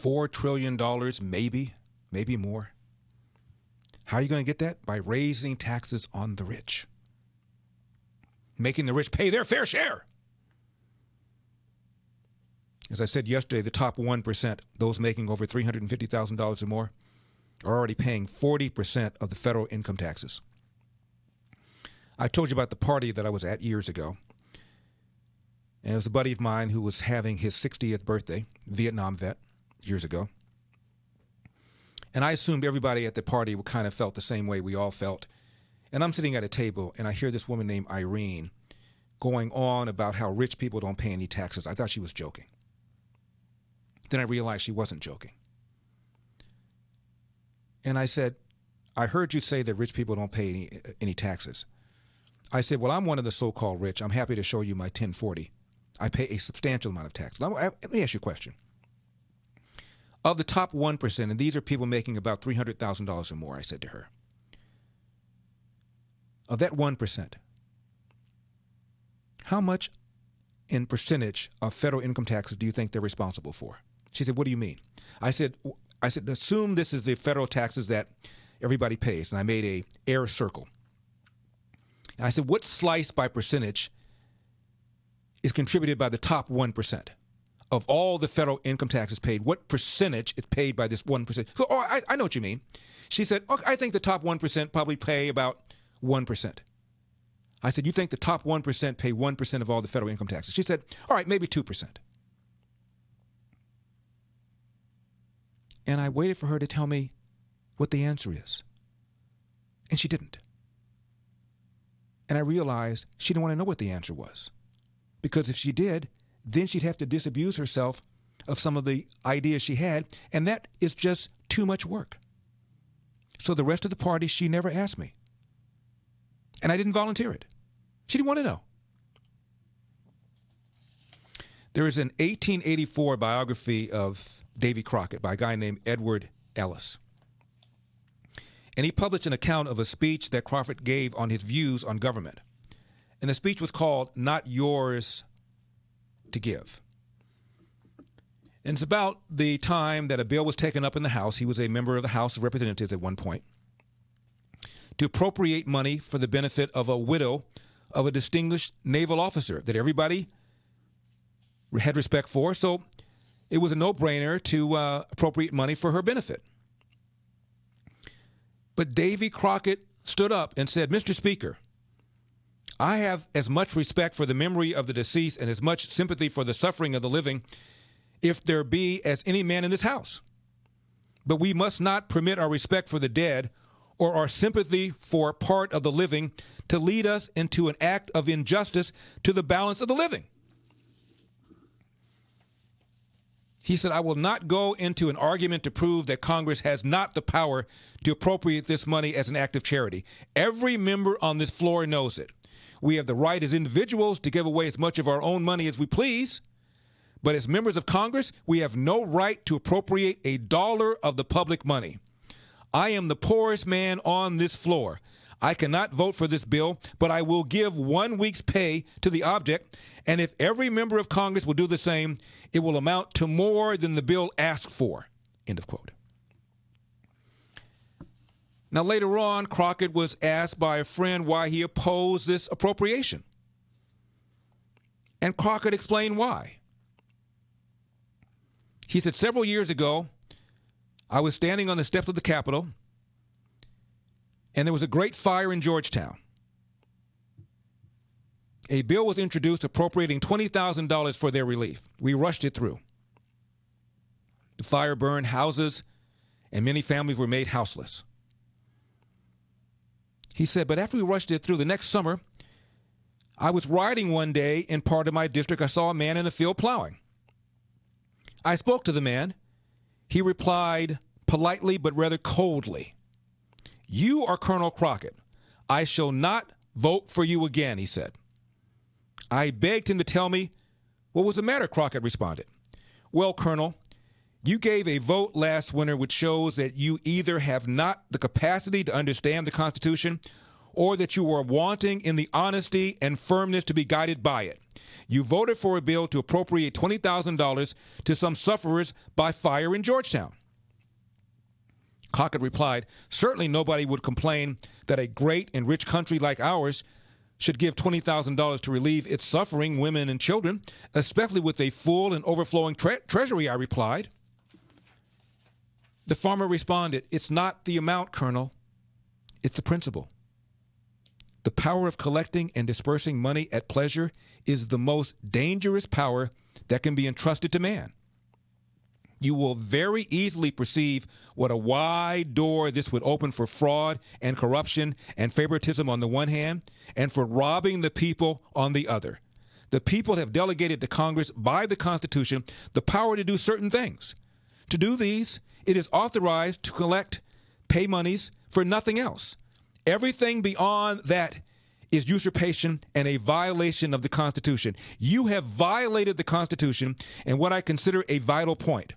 $4 trillion, maybe more. How are you going to get that? By raising taxes on the rich, making the rich pay their fair share. As I said yesterday, the top 1%, those making over $350,000 or more, are already paying 40% of the federal income taxes. I told you about the party that I was at years ago. And it was a buddy of mine who was having his 60th birthday, Vietnam vet, years ago. And I assumed everybody at the party kind of felt the same way we all felt. And I'm sitting at a table, and I hear this woman named Irene going on about how rich people don't pay any taxes. I thought she was joking. Then I realized she wasn't joking. And I said, I heard you say that rich people don't pay any taxes. I said, well, I'm one of the so-called rich. I'm happy to show you my 1040. I pay a substantial amount of tax. Now, let me ask you a question. Of the top 1%, and these are people making about $300,000 or more, I said to her, of that 1%, how much in percentage of federal income taxes do you think they're responsible for? She said, what do you mean? I said, assume this is the federal taxes that everybody pays. And I made a air circle. And I said, what slice by percentage is contributed by the top 1%? Of all the federal income taxes paid, what percentage is paid by this 1%? So, I know what you mean. She said, okay, I think the top 1% probably pay about 1%. I said, you think the top 1% pay 1% of all the federal income taxes? She said, all right, maybe 2%. And I waited for her to tell me what the answer is. And she didn't. And I realized she didn't want to know what the answer was. Because if she did, then she'd have to disabuse herself of some of the ideas she had, and that is just too much work. So the rest of the party, she never asked me. And I didn't volunteer it. She didn't want to know. There is an 1884 biography of Davy Crockett by a guy named Edward Ellis. And he published an account of a speech that Crockett gave on his views on government. And the speech was called Not Yours to Give. And it's about the time that a bill was taken up in the House. He was a member of the House of Representatives at one point, to appropriate money for the benefit of a widow of a distinguished naval officer that everybody had respect for. So it was a no-brainer to appropriate money for her benefit. But Davy Crockett stood up and said, Mr. Speaker, I have as much respect for the memory of the deceased and as much sympathy for the suffering of the living, if there be, as any man in this house. But we must not permit our respect for the dead or our sympathy for part of the living to lead us into an act of injustice to the balance of the living. He said, I will not go into an argument to prove that Congress has not the power to appropriate this money as an act of charity. Every member on this floor knows it. We have the right as individuals to give away as much of our own money as we please. But as members of Congress, we have no right to appropriate a dollar of the public money. I am the poorest man on this floor. I cannot vote for this bill, but I will give 1 week's pay to the object. And if every member of Congress will do the same, it will amount to more than the bill asked for. End of quote. Now, later on, Crockett was asked by a friend why he opposed this appropriation. And Crockett explained why. He said, several years ago, I was standing on the steps of the Capitol, and there was a great fire in Georgetown. A bill was introduced appropriating $20,000 for their relief. We rushed it through. The fire burned houses, and many families were made houseless. He said, but after we rushed it through the next summer, I was riding one day in part of my district. I saw a man in the field plowing. I spoke to the man. He replied politely but rather coldly, you are Colonel Crockett. I shall not vote for you again, he said. I begged him to tell me what was the matter, Crockett responded. Well, Colonel, you gave a vote last winter which shows that you either have not the capacity to understand the Constitution or that you were wanting in the honesty and firmness to be guided by it. You voted for a bill to appropriate $20,000 to some sufferers by fire in Georgetown. Crockett replied, certainly nobody would complain that a great and rich country like ours should give $20,000 to relieve its suffering women and children, especially with a full and overflowing treasury, I replied. The farmer responded, it's not the amount, Colonel, it's the principle. The power of collecting and dispersing money at pleasure is the most dangerous power that can be entrusted to man. You will very easily perceive what a wide door this would open for fraud and corruption and favoritism on the one hand, and for robbing the people on the other. The people have delegated to Congress by the Constitution the power to do certain things. To do these, it is authorized to collect pay monies for nothing else. Everything beyond that is usurpation and a violation of the Constitution. You have violated the Constitution in what I consider a vital point.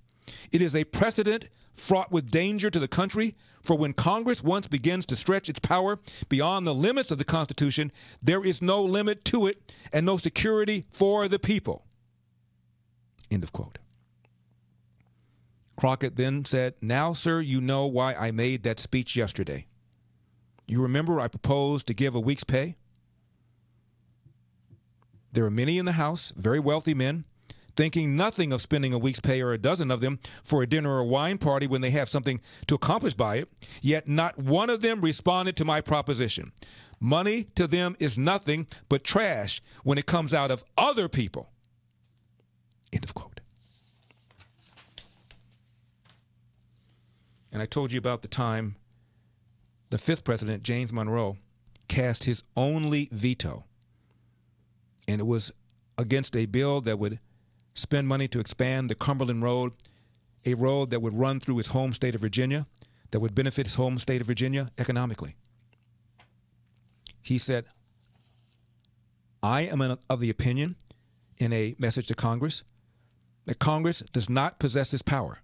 It is a precedent fraught with danger to the country, for when Congress once begins to stretch its power beyond the limits of the Constitution, there is no limit to it and no security for the people. End of quote. Crockett then said, now, sir, you know why I made that speech yesterday. You remember I proposed to give a week's pay? There are many in the House, very wealthy men, thinking nothing of spending a week's pay or a dozen of them for a dinner or wine party when they have something to accomplish by it, yet not one of them responded to my proposition. Money to them is nothing but trash when it comes out of other people. End of quote. And I told you about the time the fifth president, James Monroe, cast his only veto. And it was against a bill that would spend money to expand the Cumberland Road, a road that would run through his home state of Virginia, that would benefit his home state of Virginia economically. He said, I am of the opinion, in a message to Congress, that Congress does not possess this power.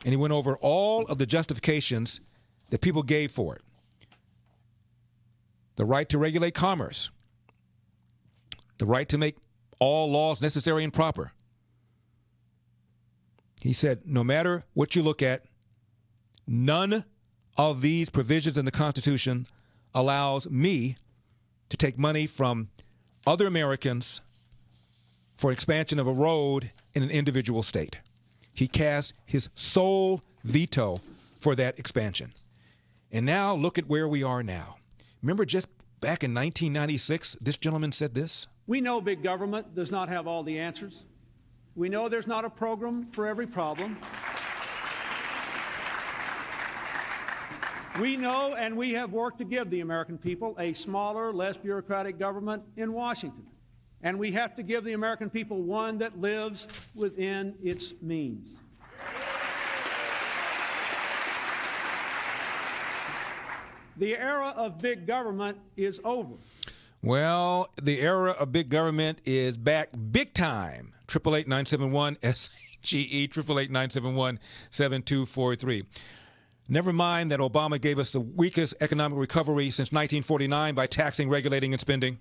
And he went over all of the justifications that people gave for it. The right to regulate commerce, the right to make all laws necessary and proper. He said, no matter what you look at, none of these provisions in the Constitution allows me to take money from other Americans for expansion of a road in an individual state. He cast his sole veto for that expansion. And now look at where we are now. Remember just back in 1996, this gentleman said this? We know big government does not have all the answers. We know there's not a program for every problem. We know and we have worked to give the American people a smaller, less bureaucratic government in Washington. And we have to give the American people one that lives within its means. The era of big government is over. Well, the era of big government is back big time. 888-971-SGE, 888-971-7243. Never mind that Obama gave us the weakest economic recovery since 1949 by taxing, regulating, and spending.